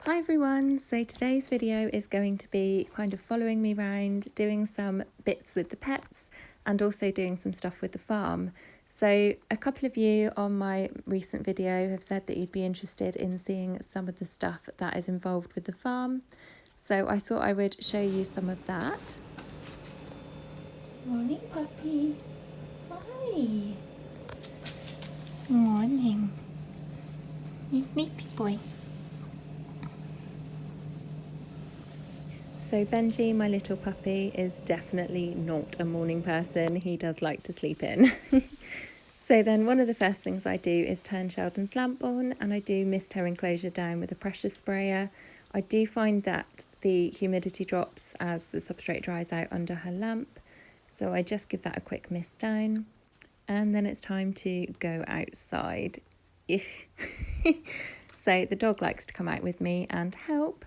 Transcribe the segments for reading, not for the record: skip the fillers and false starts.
Hi everyone, so today's video is going to be kind of following me around, doing some bits with the pets and also doing some stuff with the farm. So a couple of you on my recent video have said that you'd be interested in seeing some of the stuff that is involved with the farm. So I thought I would show you some of that. Morning puppy. Hi. Morning. You sleepy boy. So Benji, my little puppy, is definitely not a morning person. He does like to sleep in. So then one of the first things I do is turn Sheldon's lamp on, and I do mist her enclosure down with a pressure sprayer. I do find that the humidity drops as the substrate dries out under her lamp. So I just give that a quick mist down. And then it's time to go outside. So the dog likes to come out with me and help.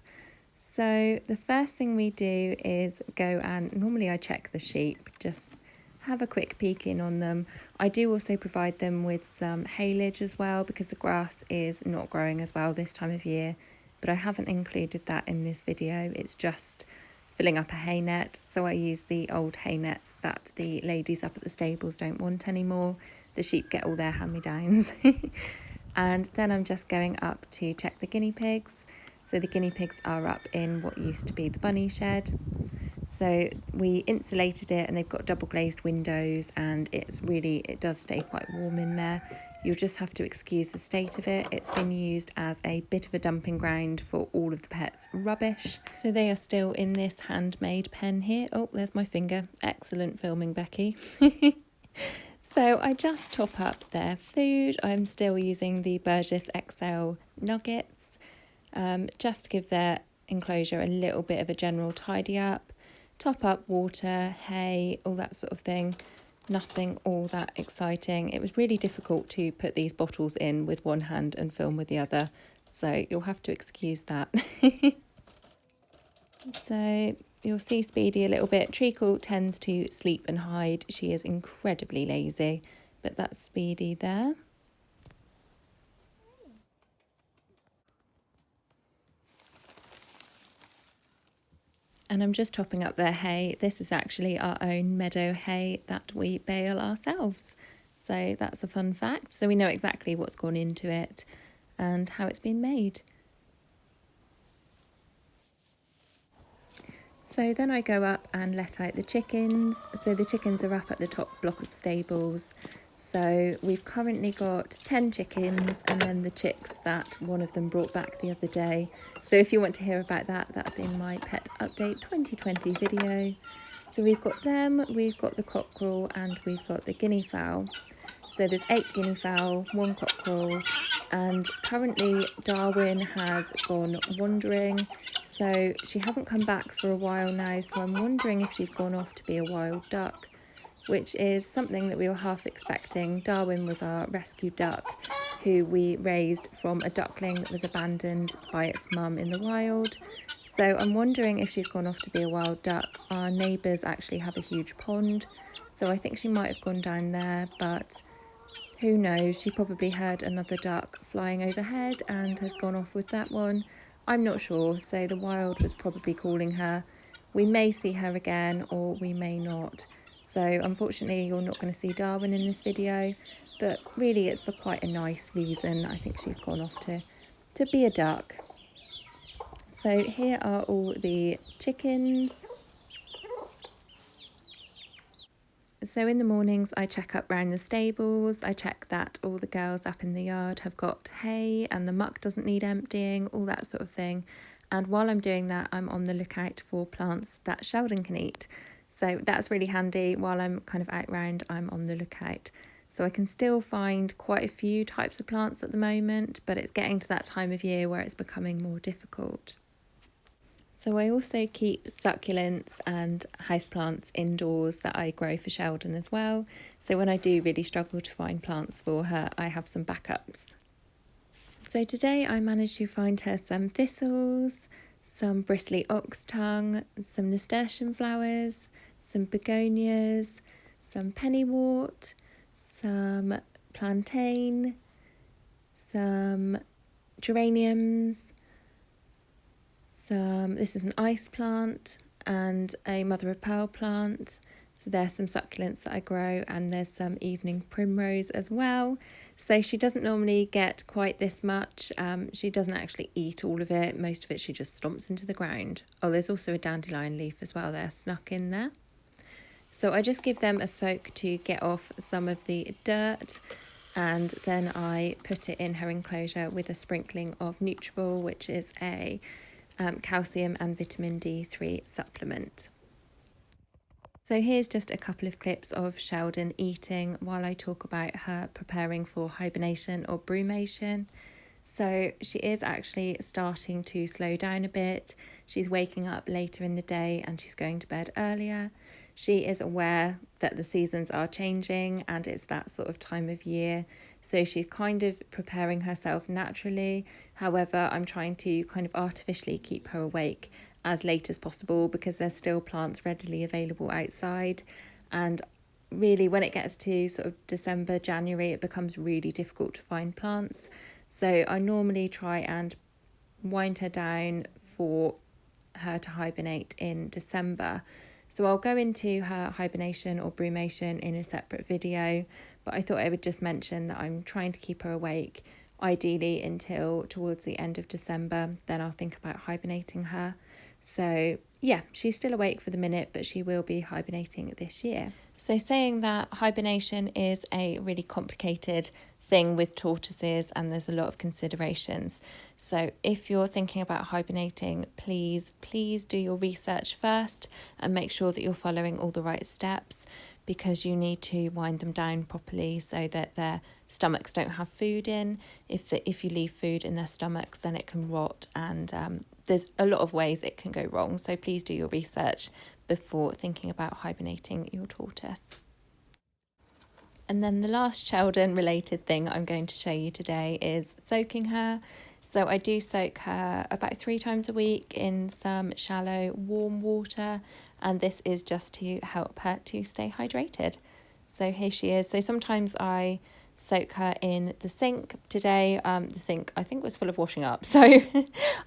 So the first thing we do is go and normally I check the sheep, just have a quick peek in on them. I do also provide them with some haylage as well because the grass is not growing as well this time of year, but I haven't included that in this video. It's just filling up a hay net. So I use the old hay nets that the ladies up at the stables don't want anymore. The sheep get all their hand-me-downs. And then I'm just going up to check the guinea pigs. So the guinea pigs are up in what used to be the bunny shed. So we insulated it and they've got double glazed windows and it does stay quite warm in there. You'll just have to excuse the state of it. It's been used as a bit of a dumping ground for all of the pets' rubbish. So they are still in this handmade pen here. Oh, there's my finger. Excellent filming, Becky. So I just top up their food. I'm still using the Burgess XL nuggets. Just to give their enclosure a little bit of a general tidy up, top up water, hay, all that sort of thing. Nothing all that exciting. It was really difficult to put these bottles in with one hand and film with the other, so you'll have to excuse that. So you'll see Speedy a little bit. Treacle tends to sleep and hide. She is incredibly lazy, but that's Speedy there. And I'm just topping up their hay. This is actually our own meadow hay that we bale ourselves. So that's a fun fact. So we know exactly what's gone into it and how it's been made. So then I go up and let out the chickens. So the chickens are up at the top block of stables. So we've currently got 10 chickens and then the chicks that one of them brought back the other day. So if you want to hear about that, that's in my Pet Update 2020 video. So we've got them, we've got the cockerel and we've got the guinea fowl. So there's 8 guinea fowl, 1 cockerel, and currently Darwin has gone wandering. So she hasn't come back for a while now, so I'm wondering if she's gone off to be a wild duck, which is something that we were half expecting. Darwin was our rescue duck who we raised from a duckling that was abandoned by its mum in the wild. So I'm wondering if she's gone off to be a wild duck. Our neighbours actually have a huge pond, so I think she might have gone down there, but who knows? She probably heard another duck flying overhead and has gone off with that one. I'm not sure, so the wild was probably calling her. We may see her again or we may not. So unfortunately you're not going to see Darwin in this video, but really it's for quite a nice reason. I think she's gone off to be a duck. So here are all the chickens. So in the mornings I check up round the stables, I check that all the girls up in the yard have got hay and the muck doesn't need emptying, all that sort of thing. And while I'm doing that, I'm on the lookout for plants that Sheldon can eat. So that's really handy. While I'm kind of out round, I'm on the lookout. So I can still find quite a few types of plants at the moment, but it's getting to that time of year where it's becoming more difficult. So I also keep succulents and houseplants indoors that I grow for Sheldon as well. So when I do really struggle to find plants for her, I have some backups. So today I managed to find her some thistles, some bristly ox tongue, some nasturtium flowers, some begonias, some pennywort, some plantain, some geraniums, this is an ice plant and a mother of pearl plant. So there's some succulents that I grow, and there's some evening primrose as well. So she doesn't normally get quite this much. She doesn't actually eat all of it. Most of it she just stomps into the ground. Oh, there's also a dandelion leaf as well there, snuck in there. So I just give them a soak to get off some of the dirt, and then I put it in her enclosure with a sprinkling of Nutriball, which is a calcium and vitamin D3 supplement. So here's just a couple of clips of Sheldon eating while I talk about her preparing for hibernation or brumation. So she is actually starting to slow down a bit. She's waking up later in the day and she's going to bed earlier. She is aware that the seasons are changing and it's that sort of time of year. So she's kind of preparing herself naturally. However, I'm trying to kind of artificially keep her awake as late as possible because there's still plants readily available outside. And really, when it gets to sort of December, January, it becomes really difficult to find plants. So I normally try and wind her down for her to hibernate in December. So I'll go into her hibernation or brumation in a separate video, but I thought I would just mention that I'm trying to keep her awake, ideally until towards the end of December. Then I'll think about hibernating her. So yeah, she's still awake for the minute, but she will be hibernating this year. So saying that hibernation is a really complicated thing with tortoises and there's a lot of considerations. So if you're thinking about hibernating, please do your research first and make sure that you're following all the right steps, because you need to wind them down properly so that their stomachs don't have food in. If you leave food in their stomachs, then it can rot, and there's a lot of ways it can go wrong. So please do your research before thinking about hibernating your tortoise. And then the last Sheldon related thing I'm going to show you today is soaking her. So I do soak her about 3 times a week in some shallow warm water, and this is just to help her to stay hydrated. So here she is. So sometimes I soak her in the sink. Today the sink I think was full of washing up, so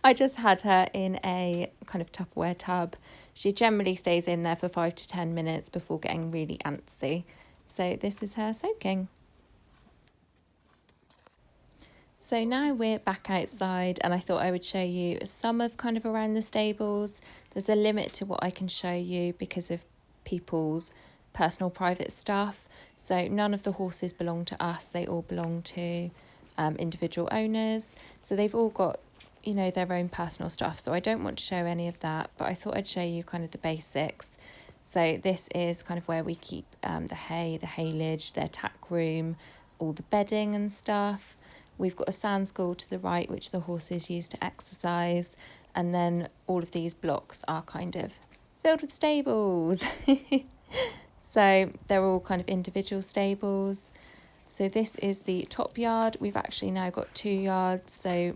I just had her in a kind of Tupperware tub. She generally stays in there for 5 to 10 minutes before getting really antsy. So this is her soaking. So now we're back outside, and I thought I would show you some of kind of around the stables. There's a limit to what I can show you because of people's personal private stuff. So none of the horses belong to us, they all belong to individual owners. So they've all got, you know, their own personal stuff. So I don't want to show any of that, but I thought I'd show you kind of the basics. So this is kind of where we keep the hay, the haylage, their tack room, all the bedding and stuff. We've got a sand school to the right, which the horses use to exercise. And then all of these blocks are kind of filled with stables. So they're all kind of individual stables. So this is the top yard. We've actually now got 2 yards. So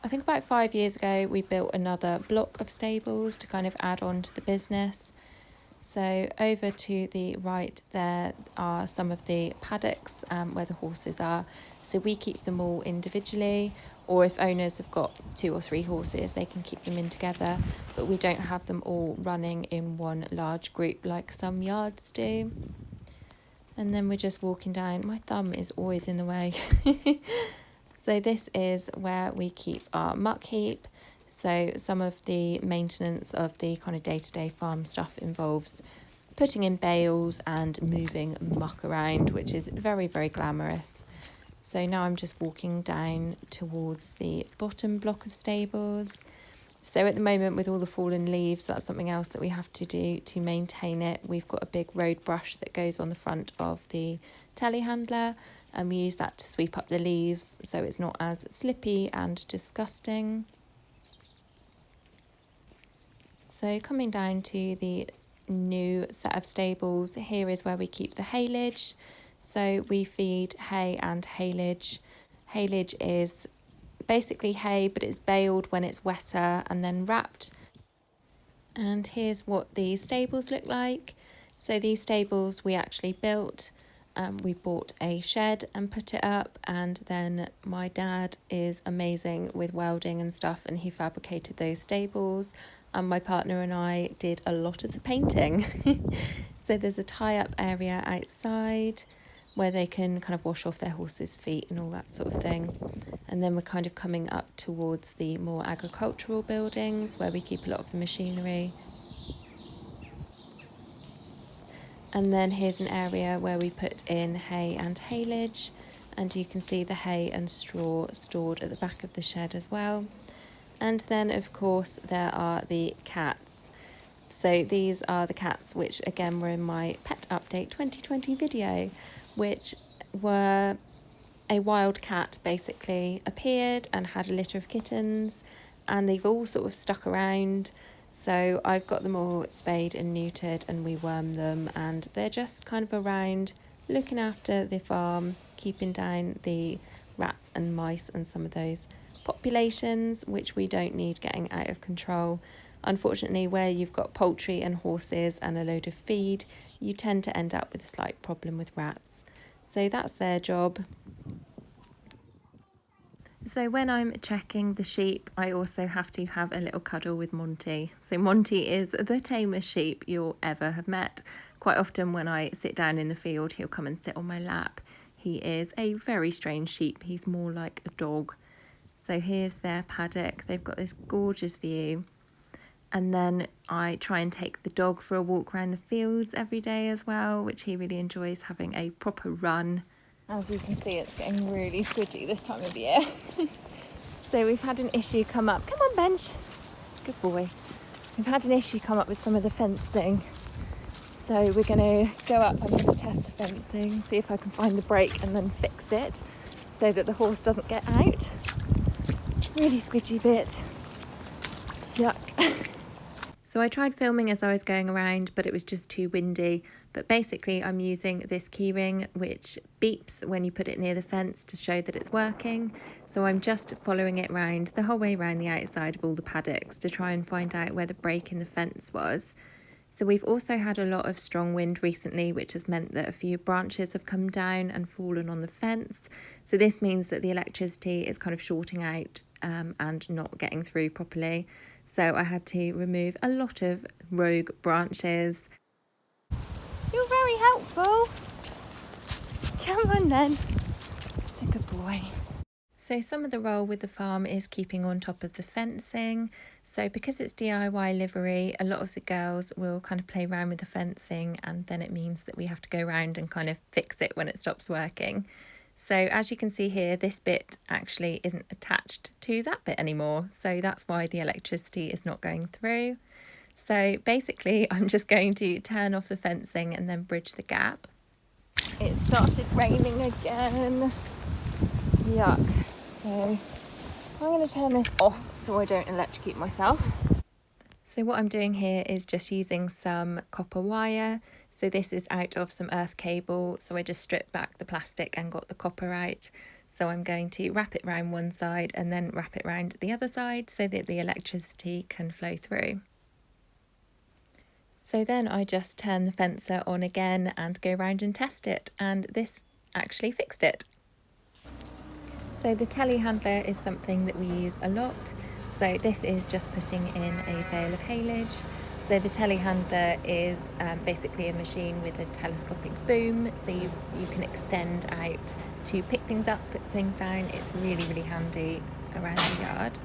I think about 5 years ago, we built another block of stables to kind of add on to the business. So over to the right there are some of the paddocks where the horses are. So we keep them all individually, or if owners have got 2 or 3 horses, they can keep them in together, but we don't have them all running in one large group like some yards do. And then we're just walking down. My thumb is always in the way. So this is where we keep our muck heap. So some of the maintenance of the kind of day-to-day farm stuff involves putting in bales and moving muck around, which is very, very glamorous. So now I'm just walking down towards the bottom block of stables. So at the moment, with all the fallen leaves, that's something else that we have to do to maintain it. We've got a big road brush that goes on the front of the telehandler, and we use that to sweep up the leaves so it's not as slippy and disgusting. So coming down to the new set of stables, here is where we keep the haylage. So we feed hay and haylage. Haylage is basically hay, but it's baled when it's wetter and then wrapped. And here's what the stables look like. So these stables we actually built. we bought a shed and put it up, and then my dad is amazing with welding and stuff, and he fabricated those stables, and my partner and I did a lot of the painting. So there's a tie-up area outside where they can kind of wash off their horses' feet and all that sort of thing. And then we're kind of coming up towards the more agricultural buildings where we keep a lot of the machinery. And then here's an area where we put in hay and haylage, and you can see the hay and straw stored at the back of the shed as well. And then of course there are the cats. So these are the cats which again were in my Pet Update 2020 video, which were a wild cat basically appeared and had a litter of kittens, and they've all sort of stuck around. So I've got them all spayed and neutered, and we worm them, and they're just kind of around looking after the farm, keeping down the rats and mice and some of those populations which we don't need getting out of control. Unfortunately, where you've got poultry and horses and a load of feed, you tend to end up with a slight problem with rats. So that's their job. So when I'm checking the sheep, I also have to have a little cuddle with Monty. So Monty is the tamest sheep you'll ever have met. Quite often when I sit down in the field, he'll come and sit on my lap. He is a very strange sheep. He's more like a dog. So here's their paddock. They've got this gorgeous view. And then I try and take the dog for a walk around the fields every day as well, which he really enjoys, having a proper run. As you can see, it's getting really squidgy this time of year. So we've had an issue come up. Come on, Bench. Good boy. We've had an issue come up with some of the fencing. So we're going to go up, I'm going to test the fencing, see if I can find the break and then fix it so that the horse doesn't get out. Really squidgy bit. Yuck. So I tried filming as I was going around, but it was just too windy. But basically I'm using this keyring which beeps when you put it near the fence to show that it's working. So I'm just following it round the whole way around the outside of all the paddocks to try and find out where the break in the fence was. So we've also had a lot of strong wind recently, which has meant that a few branches have come down and fallen on the fence. So this means that the electricity is kind of shorting out and not getting through properly. So I had to remove a lot of rogue branches. You're very helpful. Come on then. It's a good boy. So some of the role with the farm is keeping on top of the fencing. So because it's DIY livery, a lot of the girls will kind of play around with the fencing, and then it means that we have to go around and kind of fix it when it stops working. So as you can see here, this bit actually isn't attached to that bit anymore. So that's why the electricity is not going through. So basically I'm just going to turn off the fencing and then bridge the gap. It started raining again. Yuck. So I'm going to turn this off so I don't electrocute myself. So what I'm doing here is just using some copper wire. So this is out of some earth cable. So I just stripped back the plastic and got the copper out. So I'm going to wrap it around one side and then wrap it around the other side so that the electricity can flow through. So then I just turn the fencer on again and go around and test it, and this actually fixed it. So the telehandler is something that we use a lot. So this is just putting in a bale of haylage. So the telehandler is basically a machine with a telescopic boom, so you can extend out to pick things up, put things down. It's really, really handy around the yard.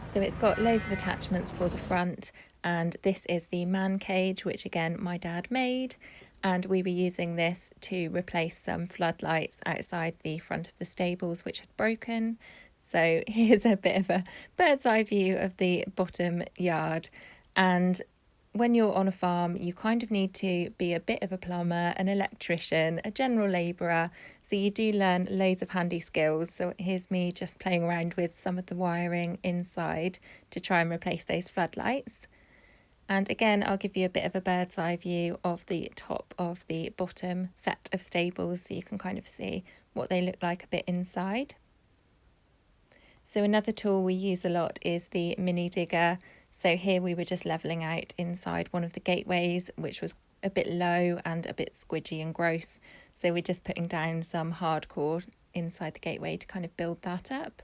So it's got loads of attachments for the front, and this is the man cage, which again my dad made, and we were using this to replace some floodlights outside the front of the stables which had broken. So here's a bit of a bird's eye view of the bottom yard. And when you're on a farm, you kind of need to be a bit of a plumber, an electrician, a general labourer. So you do learn loads of handy skills. So here's me just playing around with some of the wiring inside to try and replace those floodlights. And again, I'll give you a bit of a bird's eye view of the top of the bottom set of stables so you can kind of see what they look like a bit inside. So another tool we use a lot is the mini digger. So here we were just levelling out inside one of the gateways, which was a bit low and a bit squidgy and gross. So we're just putting down some hardcore inside the gateway to kind of build that up.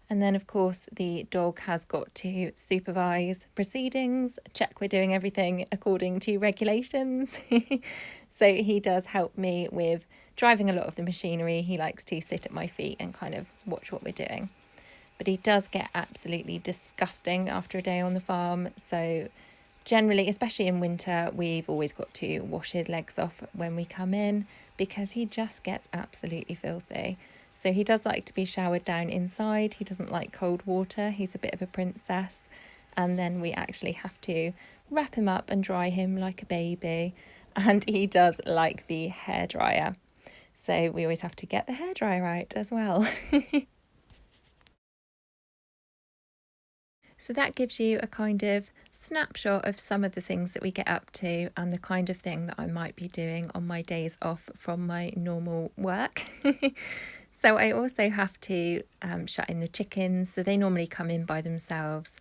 And then, of course, the dog has got to supervise proceedings, check we're doing everything according to regulations. So he does help me with driving a lot of the machinery. He likes to sit at my feet and kind of watch what we're doing. But he does get absolutely disgusting after a day on the farm. So generally, especially in winter, we've always got to wash his legs off when we come in because he just gets absolutely filthy. So he does like to be showered down inside. He doesn't like cold water. He's a bit of a princess. And then we actually have to wrap him up and dry him like a baby. And he does like the hairdryer. So we always have to get the hairdryer out as well. So that gives you a kind of snapshot of some of the things that we get up to and the kind of thing that I might be doing on my days off from my normal work. So I also have to shut in the chickens. So they normally come in by themselves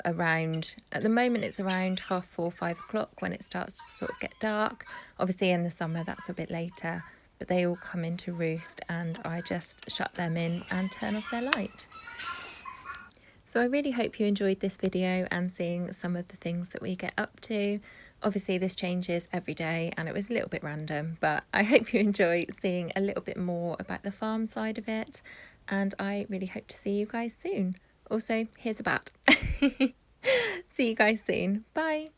around, at the moment it's around 4:30, 5 o'clock when it starts to sort of get dark. Obviously in the summer that's a bit later, but they all come in to roost and I just shut them in and turn off their light. So I really hope you enjoyed this video and seeing some of the things that we get up to. Obviously this changes every day and it was a little bit random, but I hope you enjoy seeing a little bit more about the farm side of it, and I really hope to see you guys soon. Also, here's a bat. See you guys soon. Bye.